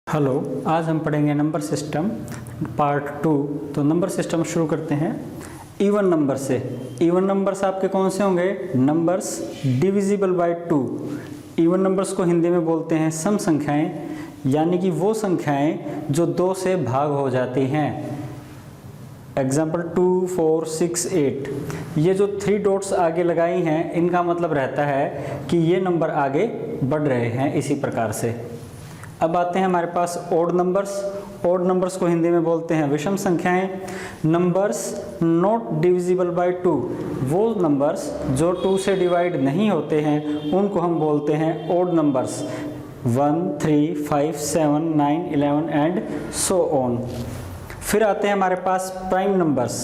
Hello, आज हम पढ़ेंगे नंबर सिस्टम पार्ट 2। तो नंबर सिस्टम शुरू करते हैं इवन नंबर से। इवन नंबर्स आपके कौन से होंगे? Numbers divisible bye 2। Even numbers को हिंदी में बोलते हैं सम संख्याएं, यानी कि वो संख्याएं जो 2 से भाग हो जाती हैं। एग्जाम्पल 2, 4, 6, 8। ये जो 3 डॉट्स आगे लगाई हैं, इनका मतलब रहता है कि ये नंबर आगे बढ़ रहे हैं इसी प्रकार से। अब आते हैं हमारे पास ओड नंबर्स। ओड नंबर्स को हिंदी में बोलते हैं विषम संख्याएं। नंबर्स नॉट डिविजिबल बाय 2, वो नंबर्स जो 2 से डिवाइड नहीं होते हैं उनको हम बोलते हैं odd numbers. 1, 3, 5, 7, 9, 11 and so on. फिर आते हैं हमारे पास प्राइम नंबर्स।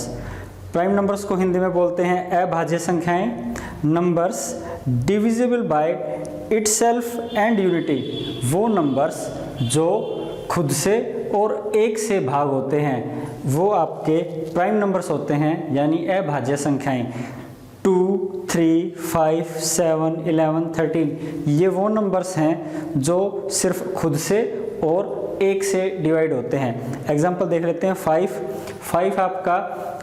प्राइम नंबर्स को हिंदी में बोलते हैं अभाज्य संख्याएं। Numbers divisible by itself and unity, वो नंबर्स जो खुद से और एक से भाग होते हैं वो आपके प्राइम नंबर्स होते हैं, यानी अभाज्य संख्याएं। 2, 3, 5, 7, 11, 13 ये वो नंबर्स हैं जो सिर्फ खुद से और एक से डिवाइड होते हैं। एग्जाम्पल देख लेते हैं। 5 आपका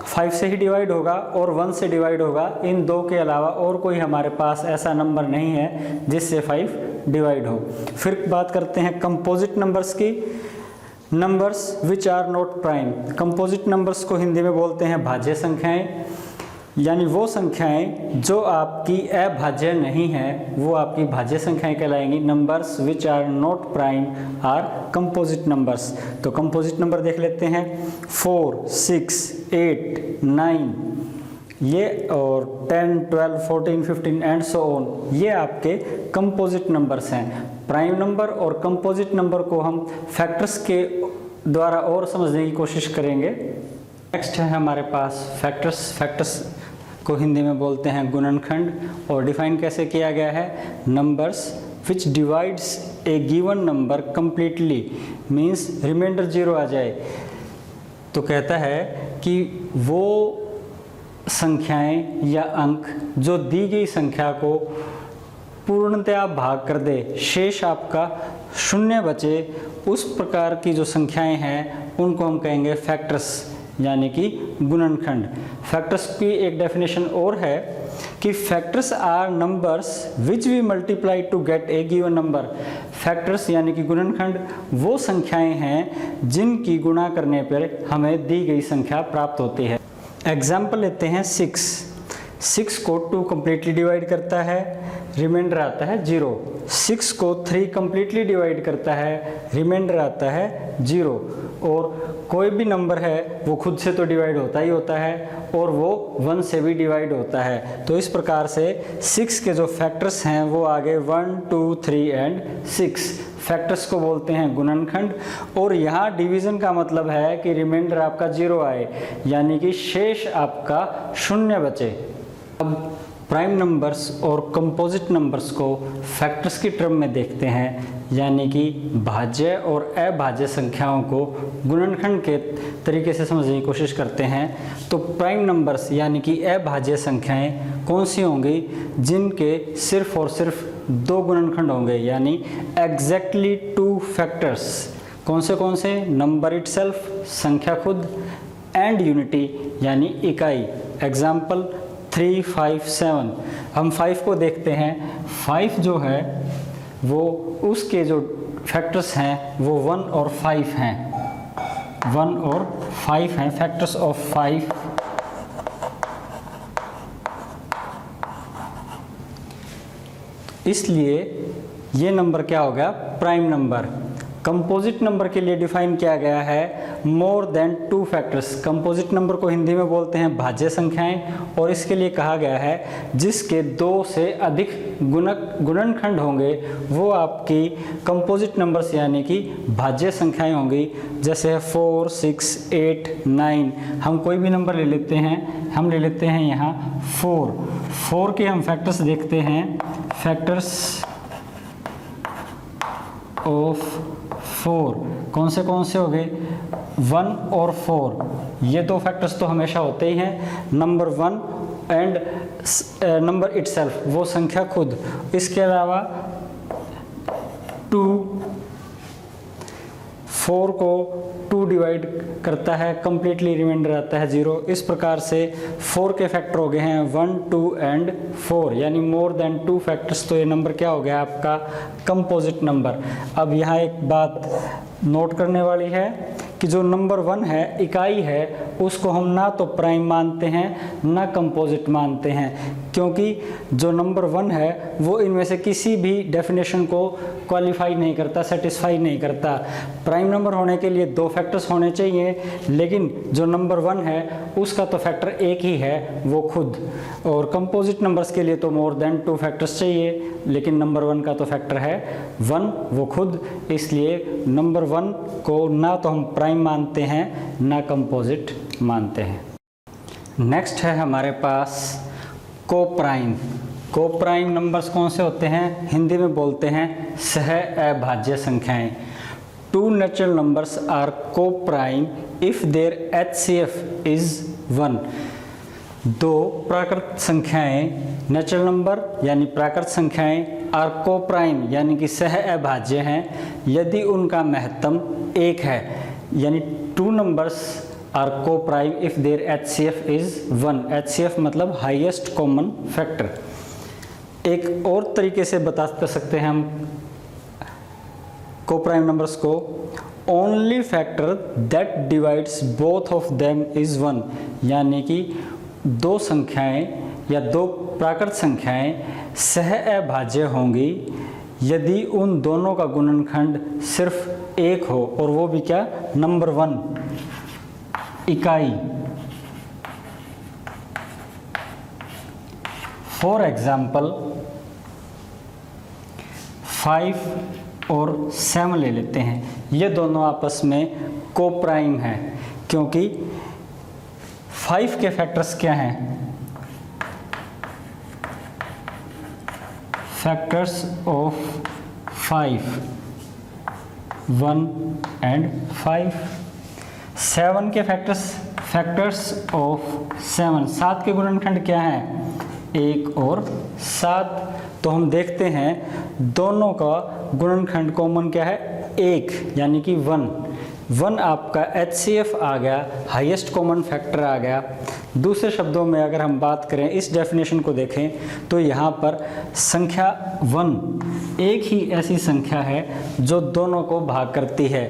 5 से ही डिवाइड होगा और 1 से डिवाइड होगा। इन दो के अलावा और कोई हमारे पास ऐसा नंबर नहीं है जिससे 5 डिवाइड हो। फिर बात करते हैं कंपोजिट नंबर्स की। Numbers which are not prime. Composite numbers को हिंदी में बोलते हैं भाज्य संख्याएं, यानी वो संख्याएं जो आपकी अभाज्य नहीं है वो आपकी भाज्य संख्याएं कहलाएंगी। Numbers which are not prime are composite numbers. तो कंपोजिट नंबर देख लेते हैं। 4, 6, 8, 9 ये और 10, 12, 14, 15 एंड सो ऑन, ये आपके कंपोजिट नंबर्स हैं। प्राइम नंबर और कंपोजिट नंबर को हम फैक्टर्स के द्वारा और समझने की कोशिश करेंगे। नेक्स्ट है हमारे पास फैक्टर्स। फैक्टर्स को हिंदी में बोलते हैं गुणनखंड, और डिफाइन कैसे किया गया है? Numbers which divides A given number completely, means remainder 0 आ जाए। तो कहता है कि वो संख्याएं या अंक जो दी गई संख्या को पूर्णतया भाग कर दे, शेष आपका 0 बचे, उस प्रकार की जो संख्याएं हैं उनको हम कहेंगे फैक्टर्स, यानी कि गुणनखंड। फैक्टर्स की एक डेफिनेशन और है कि factors are numbers which we multiply to get a given number. Factors यानी कि गुणनखंड वो संख्याएं हैं जिनकी गुणा करने पर हमें दी गई संख्या प्राप्त होती है। एग्जाम्पल लेते हैं 6 को 2 कम्प्लीटली डिवाइड करता है, रिमाइंडर आता है 0। 6 को 3 कम्प्लीटली डिवाइड करता है, रिमाइंडर आता है 0। और कोई भी नंबर है वो खुद से तो डिवाइड होता ही होता है और वो 1 से भी डिवाइड होता है। तो इस प्रकार से 6 के जो फैक्टर्स हैं वो आगे 1, 2, 3 एंड 6 फैक्टर्स को बोलते हैं गुणनखंड। और यहाँ डिवीज़न का मतलब है कि रिमाइंडर आपका 0 आए, यानी कि शेष आपका 0 बचे। अब प्राइम नंबर्स और कंपोजिट नंबर्स को फैक्टर्स की टर्म में देखते हैं, यानी कि भाज्य और अभाज्य संख्याओं को गुणनखंड के तरीके से समझने की कोशिश करते हैं। तो प्राइम नंबर्स यानी कि अभाज्य संख्याएं कौन सी होंगी? जिनके सिर्फ और सिर्फ 2 गुणनखंड होंगे, यानी एग्जैक्टली 2 फैक्टर्स। कौन से? नंबर इटसेल्फ संख्या खुद, एंड यूनिटी यानी इकाई। एग्जाम्पल 3, 5, 7। हम 5 को देखते हैं। 5 जो है वो उसके जो फैक्टर्स हैं वो 1 और 5 हैं। 1 और 5 हैं फैक्टर्स ऑफ 5। इसलिए ये नंबर क्या हो गया? Prime number. कंपोजिट नंबर के लिए डिफाइन किया गया है more than 2 factors. Composite number को हिंदी में बोलते हैं भाज्य संख्याएं, और इसके लिए कहा गया है जिसके 2 से अधिक गुणनखंड होंगे वो आपकी कंपोजिट नंबर्स यानी कि भाज्य संख्याएं होंगी। जैसे 4, 6, 8, 9। हम कोई भी नंबर ले लेते हैं। हम ले लेते हैं यहाँ 4 के हम फैक्टर्स देखते हैं। फैक्टर्स ऑफ 4 कौन से हो गए? 1 और 4। ये 2 फैक्टर्स तो हमेशा होते ही हैं। नंबर 1 एंड नंबर इटसेल्फ वो संख्या खुद। इसके अलावा 2, 4 को 2 डिवाइड करता है, कंप्लीटली रिमाइंडर आता है 0। इस प्रकार से 4 के फैक्टर हो गए हैं 1, 2 एंड 4, यानी मोर देन 2 फैक्टर्स। तो ये नंबर क्या हो गया आपका कंपोजिट नंबर। अब यहाँ एक बात नोट करने वाली है कि जो नंबर 1 है, इकाई है, उसको हम ना तो प्राइम मानते हैं ना कंपोजिट मानते हैं, क्योंकि जो नंबर 1 है वो इनमें से किसी भी डेफिनेशन को क्वालिफाई नहीं करता, सेटिस्फाई नहीं करता। प्राइम नंबर होने के लिए 2 फैक्टर्स होने चाहिए, लेकिन जो नंबर 1 है उसका तो फैक्टर एक ही है, वो खुद। और कंपोजिट नंबर्स के लिए तो मोर देन 2 फैक्टर्स चाहिए, लेकिन नंबर 1 का तो फैक्टर है 1, वो खुद। इसलिए नंबर 1 को ना तो हम प्राइम मानते हैं ना कंपोजिट मानते हैं। नेक्स्ट है हमारे पास कोप्राइम। कोप्राइम नंबर्स कौन से होते हैं? हिंदी में बोलते हैं सह अभाज्य संख्याएं। 2 natural numbers are coprime if their HCF is 1। 2 प्राकृत संख्याएं नेचुरल नंबर यानी प्राकृत संख्याएं आर कोप्राइम यानी कि सह अभाज्य हैं यदि उनका महत्तम 1 है, यानी 2 numbers are coprime if their HCF is 1। HCF मतलब हाईएस्ट कॉमन फैक्टर। एक और तरीके से बता सकते हैं हम कोप्राइम नंबर्स को, only factor that divides both of them is 1, यानी कि 2 संख्याएं या 2 प्राकृत संख्याएं सह अभाज्य होंगी यदि उन दोनों का गुणनखंड सिर्फ 1 हो, और वो भी क्या? नंबर 1, इकाई। फॉर एग्जाम्पल 5 और 7 ले लेते हैं। ये दोनों आपस में कोप्राइम है, क्योंकि 5 के फैक्टर्स क्या हैं? Factors of 5, 1 and 5। 7 के फैक्टर्स ऑफ 7, 7 के गुणनखंड क्या हैं? 1 और 7। तो हम देखते हैं दोनों का गुणनखंड कॉमन क्या है? 1, यानी कि 1 आपका HCF आ गया, हाईएस्ट कॉमन फैक्टर आ गया। दूसरे शब्दों में अगर हम बात करें, इस डेफिनेशन को देखें, तो यहाँ पर संख्या 1 एक ही ऐसी संख्या है जो दोनों को भाग करती है।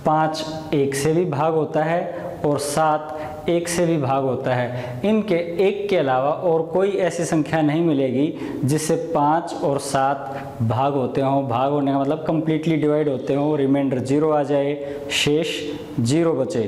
5 1 से भी भाग होता है और 7 1 से भी भाग होता है। इनके 1 के अलावा और कोई ऐसी संख्या नहीं मिलेगी जिससे 5 और 7 भाग होते हों। भाग होने का मतलब कंप्लीटली डिवाइड होते हों, रिमाइंडर 0 आ जाए, शेष 0 बचे।